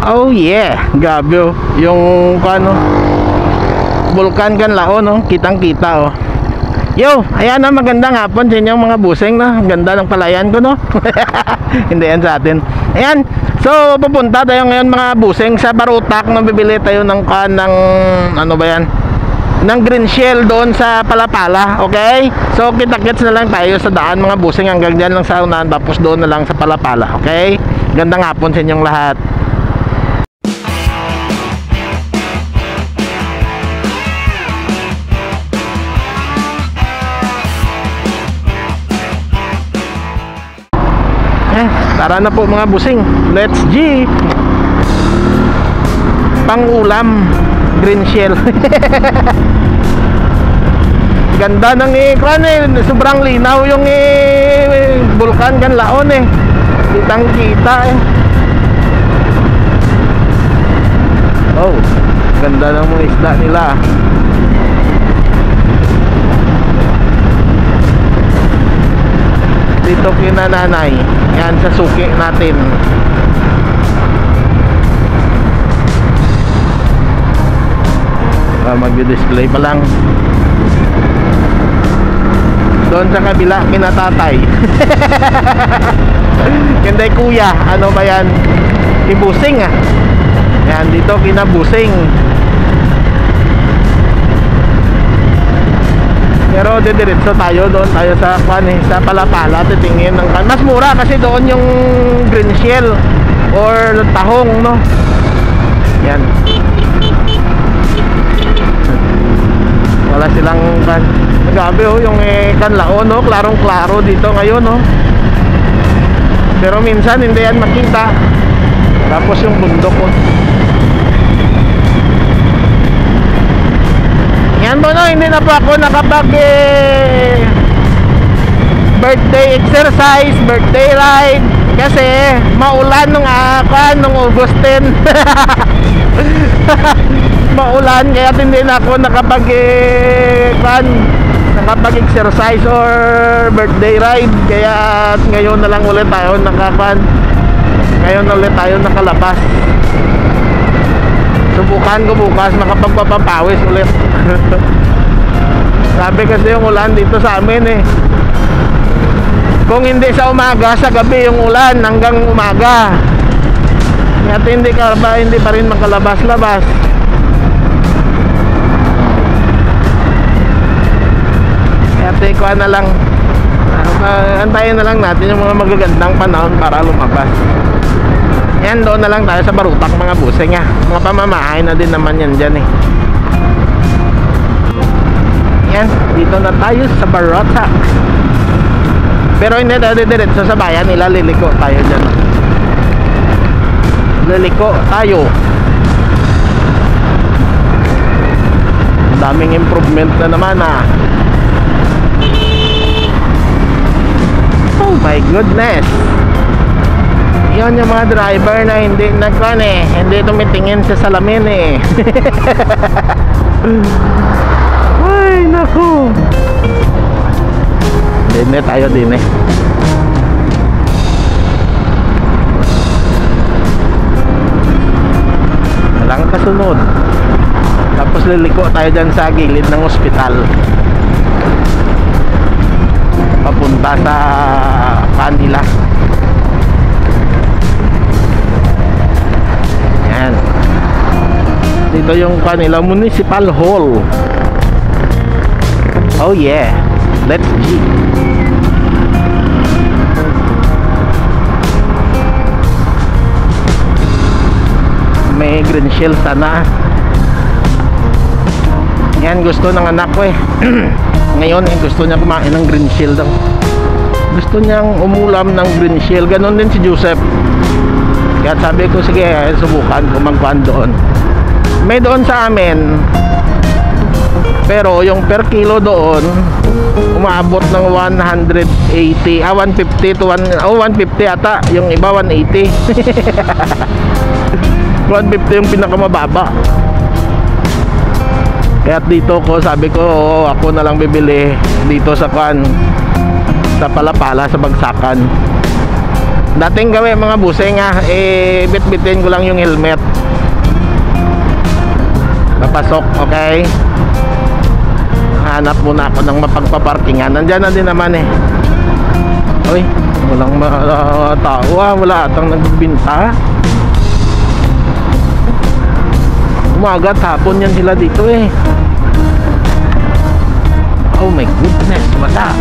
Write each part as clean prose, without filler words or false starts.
Oh yeah, gabi oh. Yung ano, Bulkan Kanlaon oh, kitang-kita oh. Yo, ayan na, magandang hapon sa inyong mga busing no. Ang ganda ng palayan ko no. Hindi yan sa atin. Ayan. So, pupunta tayo ngayon mga busing sa Barutak. Bibili tayo ng ano ba yan? Ng green shell doon sa Palapala, okay? So, kita-kits na lang tayo sa daan mga busing. Hanggang dyan lang sa unahan, tapos doon na lang sa Palapala, okay? Gandang hapon sa inyong lahat. Tara na po mga busing. Let's G. Pang-ulam green shell. Ganda ng sobrang linaw yung Bulkan Kanlaon eh. Kitang kita eh. Oh, ganda ng mga isda nila. Dito kina nanay. Yan sa suki natin. Mag-display pa lang. Doon sa kabila kina tatay. Kinday kuya. Ano ba yan? Ibusing ah. Yan dito kina busing. Pero didiretso tayo, doon tayo sa sa Palapala, titingin ng mas mura kasi doon yung green shell or tahong no. Yan. Wala silang grabe oh, yung Kanlaon no, klarong-klaro dito ngayon no. Pero minsan hindi yan makita. Tapos yung bundok oh. Yan po no, hindi na po ako nakapag birthday exercise, birthday ride kasi maulan nung August 10. Maulan kaya hindi na ako nakapag exercise or birthday ride, kaya ngayon na lang ulit tayo ngayon ulit tayo nakalabas. Subukan ko bukas makapagpapawis ulit. Sabi kasi yung ulan dito sa amin eh, kung hindi sa umaga, sa gabi yung ulan hanggang umaga. At hindi pa rin makalabas-labas. At ikuha na lang, antayin na lang natin yung mga magagandang panahon para lumabas. Yan, doon na lang tayo sa Barutak mga busing ha. Mga pamamahay na din naman yan dyan eh. Yan, dito na tayo sa Barutak. Pero hindi tayo diretso sa bayan nila, liliko tayo dyan. Liliko tayo. Daming improvement na naman ha. Oh my goodness. Yan yung mga driver na hindi hindi tumitingin sa salamin eh. Ay naku. Dine tayo din eh. Walang kasunod. Tapos liliko tayo dyan sa gilid ng ospital, papunta sa kanila. Yan. Dito yung kanila Municipal Hall. Oh yeah. Let's G. May green shell sana. Yan, gusto ng anak ko eh. Ngayon gusto niya kumain ng green shell daw. Gusto niyang umulam ng green shell. Ganon din si Joseph. Kaya sabi ko sige, subukan ko magkuhan doon. May doon sa amin, pero yung per kilo doon umaabot ng 180, 150 to 150 ata. Yung iba 180. 150 yung pinakamababa. Kaya dito ko, sabi ko ako na lang bibili dito sa Palapala, sa Bagsakan. Dating gawin mga busing eh, bit-bitin ko lang yung helmet. Papasok, okay. Hanap muna ako ng mapagpaparkingan. Nandyan na din naman eh. Uy, walang tao wala atang nagbibinta. Umaga, hapon yan sila dito eh. Oh my goodness, wala.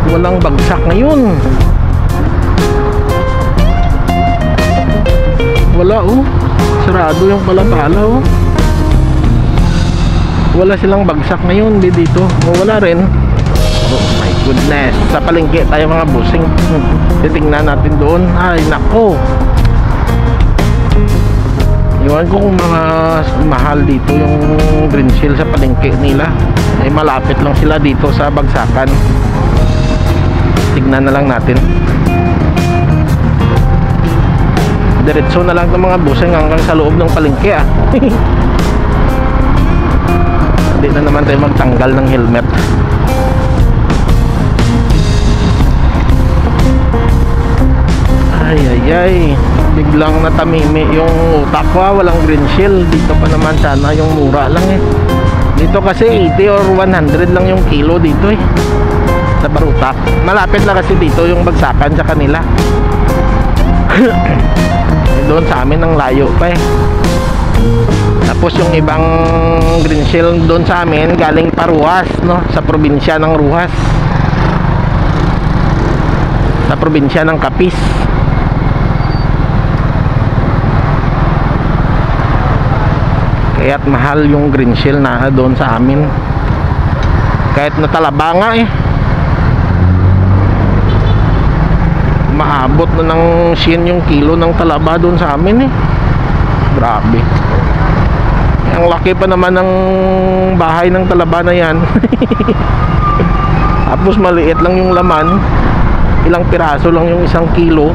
Walang bagsak ngayon. Wala oh. Sarado yung palapala oh. Wala silang bagsak ngayon dito. O wala rin. Oh my goodness. Sa palengke tayo mga busing. Titingnan natin doon. Ay nako. Iwan ko kung mga mahal dito yung green shell sa palengke nila. Eh malapit lang sila dito sa bagsakan. Tignan na lang natin. Diretso na lang ng mga busing hanggang sa loob ng palengke Hindi na naman tayo magtanggal ng helmet. Ay ay ay, biglang natamimi yung utak ko. Walang green shell. Dito pa naman sana yung mura lang eh. Dito kasi 80 or 100 lang yung kilo dito eh, sa Barutak. Malapit lang kasi dito yung bagsakan sa kanila. Doon sa amin ang layo pa eh. Tapos yung ibang green shell doon sa amin galing pa Ruhas, no? Sa probinsya ng Ruhas, sa probinsya ng Capiz. Kaya't mahal yung green shell na doon sa amin. Kahit natalaba nga eh, maabot na ng 100 yung kilo ng talaba doon sa amin eh. Grabe. Ang laki pa naman ng bahay ng talaba na yan. Tapos maliit lang yung laman. Ilang piraso lang yung 1 kilo.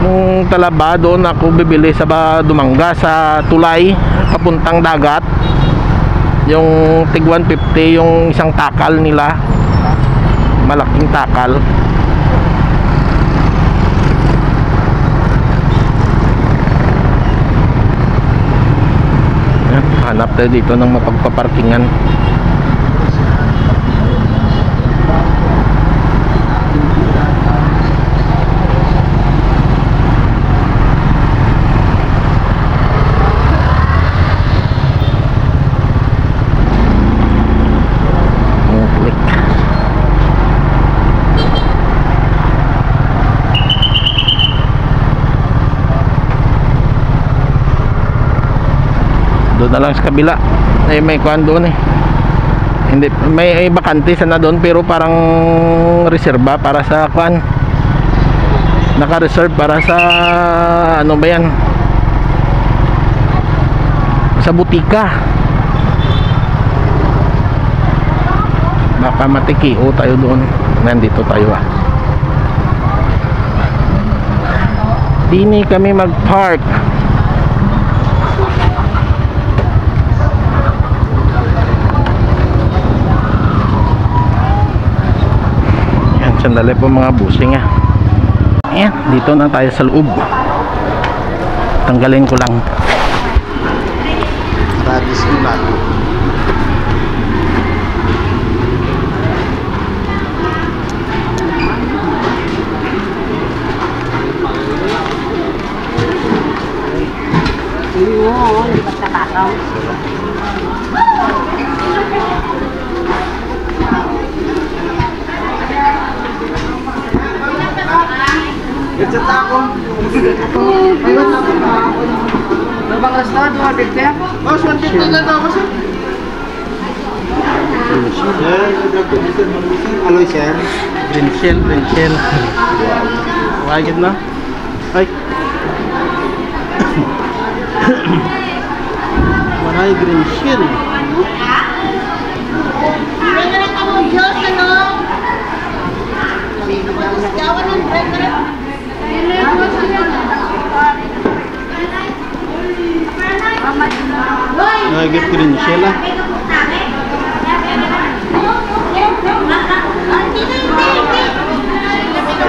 Nung talaba doon ako bibili sa Dumanga sa Tulay papuntang dagat. Yung tig 150 yung isang takal nila. Malaking takal. Hanap tayo dito ng mapagpaparkingan. Doon na lang sa kabila eh, may kuhan doon eh. Hindi, may bakante sana doon pero parang reserba para sa kuhan, naka-reserve para sa ano ba yan, sa butika. Baka matikio tayo doon. Nandito tayo Dini kami mag-park. Sandali po mga busing Ayan, dito na tayo sa loob. Tanggalin ko lang. Radis ko lang. Oo, lipat sa takaw. Gadget ako. Ayun na ako. Nabang restaurant, 150? Oh, 150 na daw ako, sir. Aloy, sir. Green shell, green shell. Wagid na. Ay. Maray green shell. Hindi na kamo Diyos, ano? Gawan ng bread na rin. Nugget green shell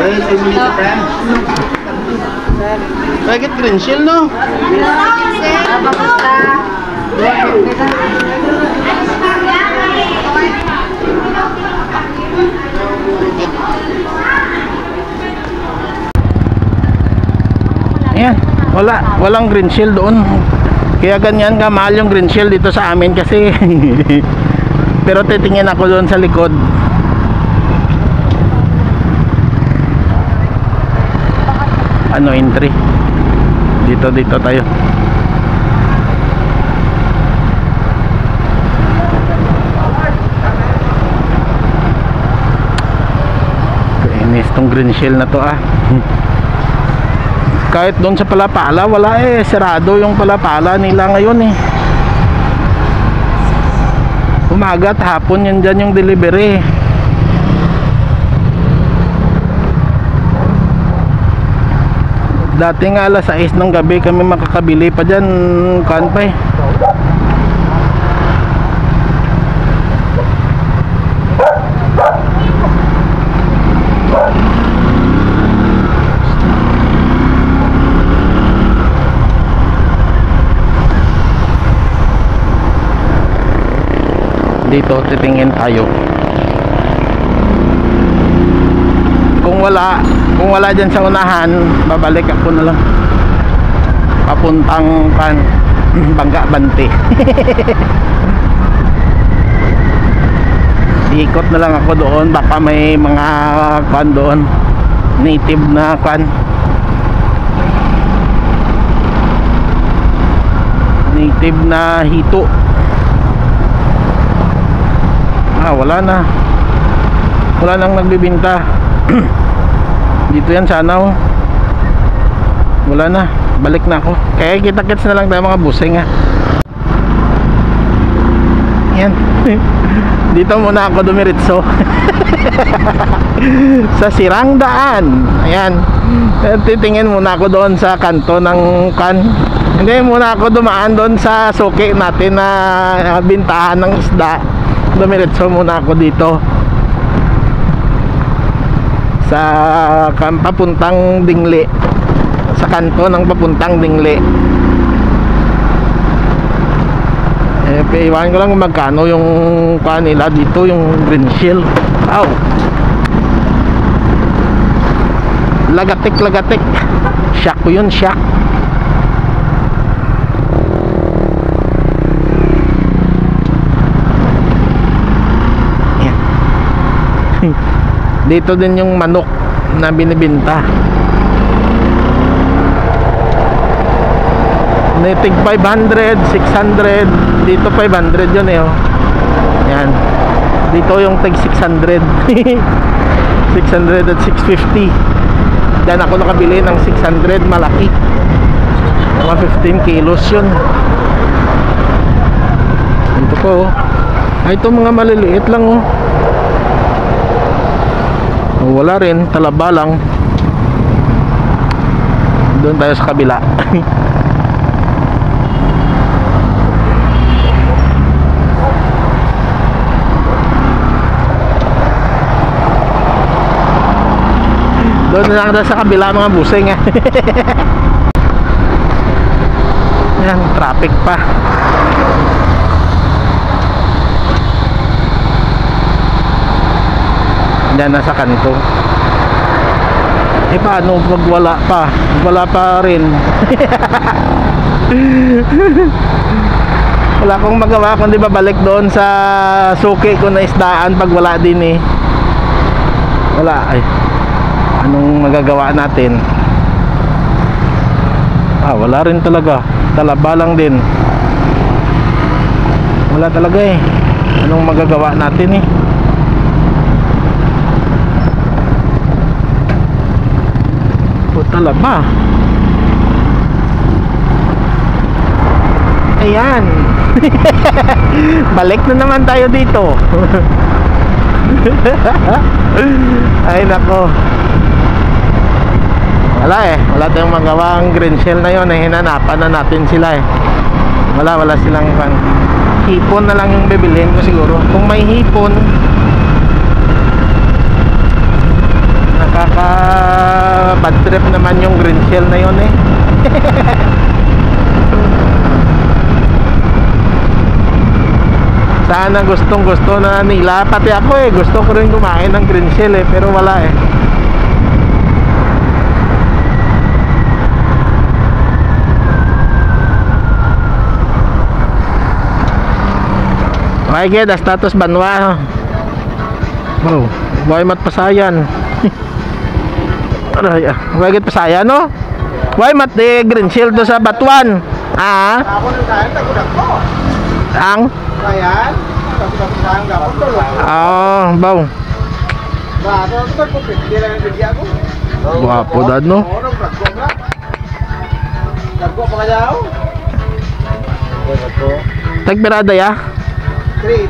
Ay, 2 minutes pa. Bakit green shield, no? Ayan, walang green shield doon. Kaya ganyan ka mahal yung green shield dito sa amin kasi. Pero titingin ako doon sa likod. Ano, entry. Dito tayo. Kainis tong green shield na to ah. Kahit doon sa Palapala, wala eh, sarado yung Palapala nila ngayon eh. Umaga at hapon yan dyan yung delivery. Dati nga alas 6 ng gabi kami makakabili pa dyan, kanpay. Dito titingin tayo. Kung wala dyan sa unahan, babalik ako na lang papuntang Bangka Bante. Ikot na lang ako doon, baka may mga doon native na native na hito. Wala nang nagbibinta. Dito yan sana oh. Wala na, balik na ako. Kaya kita-kits na lang tayo mga busing ha. Yan. Dito muna ako dumiritso. Sa sirang daan. Ayan. Titingin muna ako doon sa kanto ng Hindi muna ako dumaan doon sa suki natin na bintahan ng isda. Dumiretso muna ako dito sa papuntang Dingli, sa kanto ng papuntang Dingli. Iwan ko lang magkano yung nila dito, yung green shield. Lagatik shock ko yun, shock. Dito din yung manok na binibinta. Tig 500, 600. Dito 500 yun eh oh. Yan. Dito yung tig 600. 600 at 650. Diyan ako nakabili ng 600 malaki. Mga 15 kilos yun. Dito po oh. Ito mga maliliit lang oh. Wala rin, talaba lang. Doon tayo sa kabila. Doon na lang tayo sa kabila mga busing eh. Yan, traffic pa. Diyan na sa kanto. Paano pag wala pa? Wala pa rin. Wala akong magawa kundi babalik doon sa suki ko na isdaan pag wala din eh. Wala ay. Anong magagawa natin? Wala rin talaga. Talaba lang din. Wala talaga eh. Anong magagawa natin eh? Talaba. Ayan. Balik na naman tayo dito. Ay nako. Wala eh. Wala tayong magawa. Ang green shell na yun eh. Hinanapan na natin sila eh. Wala silang hipon na lang yung bibilhin ko siguro. Kung may hipon, trip naman yung green shell na yun eh. Sana gustong gusto na nila. Pati ako eh, gusto ko rin kumain ng green shell eh, pero wala eh. Okay, kaya das status banwa. Oh, buhay mat pasayan. Aray, buhay pasayan no? Buhay mat de green shell do sa batuan. Ah? Ako nang kain, tagudak ko. Ang? Ayan. Tapos kain gapon to. Oh, baw. Ba, ano ko pwede lang yung bigyan ko. Guwapo dad no? Oo, nang pratko nga. Pratko pa kaya ako. Pratko. Tagperada ya? 3.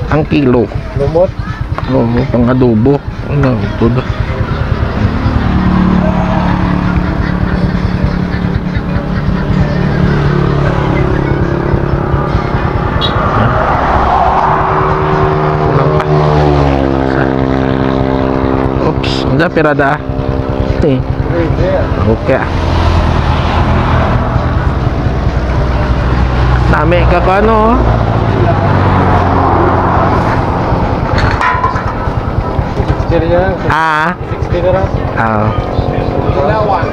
Ang kilo. Lumot. Oo, pang adobo. Ano, todo. Oops, ada pirada. Nih. Oke. Nami ka ko ano? Ah. 60 na. Ah. Ilawan.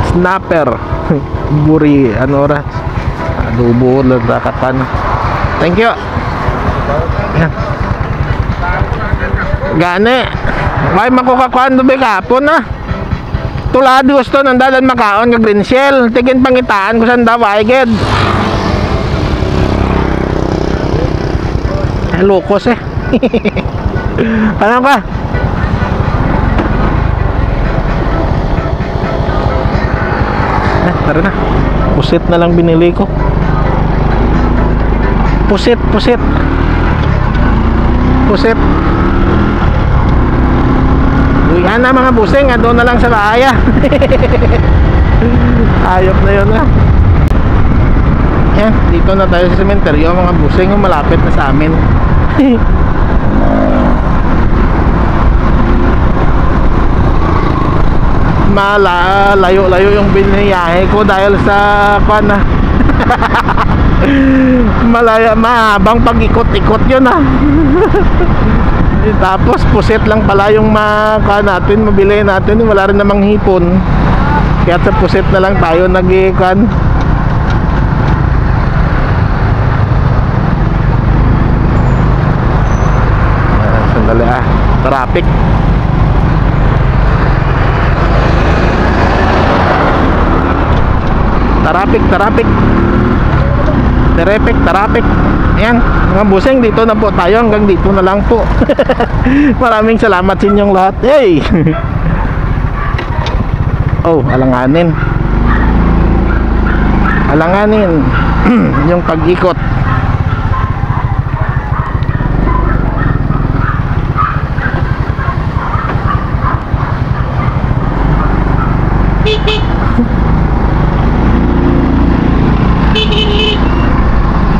Snapper. Buri ano ra? Adobo ladakatan. Thank you. Yan. Gani. May makukakuan do be kapon na. Tulad gusto nang dalan makaon nga green shell. Tigin pangitaan ko saan daw ay ged. Lokos eh. Ano ka? Tara na. Pusit na lang binili ko. Pusit. Uwihan na mga busing, doon na lang sa bahaya. Ayop na yun ah. Yan, dito na tayo sa sementeryo mga busing, malapit na sa amin. Layo-layo yung biniyahe ko dahil sa pana. Mahabang pag-ikot-ikot yun ah. Tapos pusit lang pala yung natin, mabili natin, wala rin namang hipon. Kaya sa pusit na lang tayo nag-ikan. Sandali ah, traffic. Traffic. Ayan, mga buseng, dito na po tayo. Hanggang dito na lang po. Maraming salamat sa inyong lahat. Hey! Oh, alanganin. Yung pag-ikot.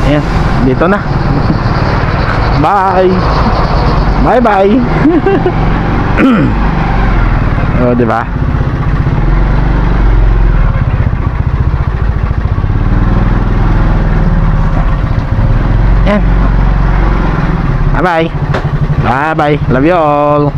Ayan, dito na. Bye. Oh, di ba? Ayan. Bye. Love you all.